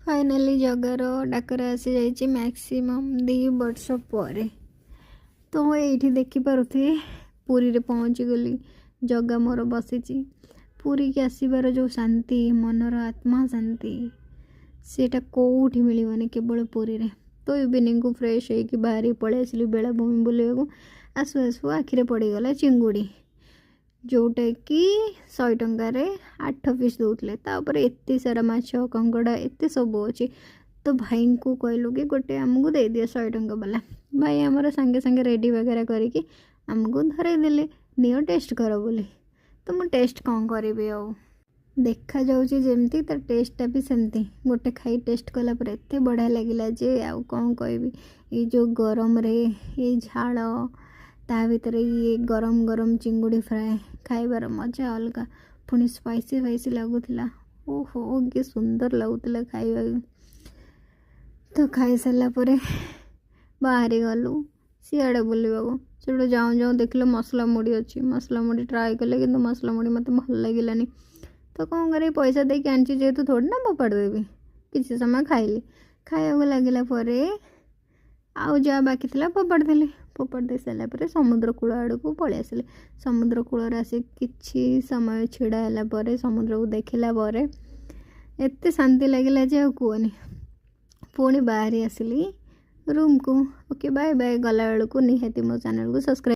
Finally जगार डाकरा आसी जाइए मैक्सिमम 2 वर्ष पर। तो ये देखिपे पुरी रे पहुँची गली। जगा मोर बसी पुरी की आसबार जो शांति मनर आत्मा शांति सेटा कौटी मिलनी केवल पुरी रे। तो इवनिंग को फ्रेश होकर बाहर पलि आसली बेलाभूमि बुलवाक। आसु आसु आखिरे पड़गला चिंगुड़ी जोटा कि 100 टंकार 8 पीस दौले। तापर एत सारा माछ कंकड़ा एत सब अच्छी। तो भाई को कहलु कि गोटे आमको दे दियो 100 टंका वाला। भाई आमर सांगे सांगे रेडी वगैरह करके आमको धरईदे नियो टेस्ट कर बोली। तो मु टेस्ट कौन करी देखा जाऊँगी जमती तर टेस्टा भी सेमती। गोटे खाई टेस्ट कला पर एत बढ़िया लगिला जे आउ कौन कहबी। ये जो गरम रे ये झाड़ ता भीतर ये गरम गरम चिंगुड़ी फ्राए खाइबार मजा अलग। पुणी स्पाइसी फाइसी लगुला। ओहो कि सुंदर लगुला खाइबा। तो खाई सारा पर बाहरी गलु सियाड़े बुलवाक। से जाऊँ जाऊँ देखिले मसला मुड़ी अच्छी। मसला मुड़ी ट्राए कले कि मसला मुड़ी मत भल लगे। तो कौन करें पैसा देके आनी जेहेतु थोड़ी ना फोपाड़ देवी। किसी समय खाइली खाया लगे आउ जहाँ बाकी था फोपाड़ देली। फोपाड़ दे सारापर समुद्र कूल आड़ को पलि आसिले। समुद्र कूल आसी किछि समय छिड़ा पर समुद्र को देखला एत शांति लगिला जे कहनी। पुणी बाहरी आसिली रूम को। Okay bye bye. गला बेलू निहाती मो चैनल को सब्सक्राइब।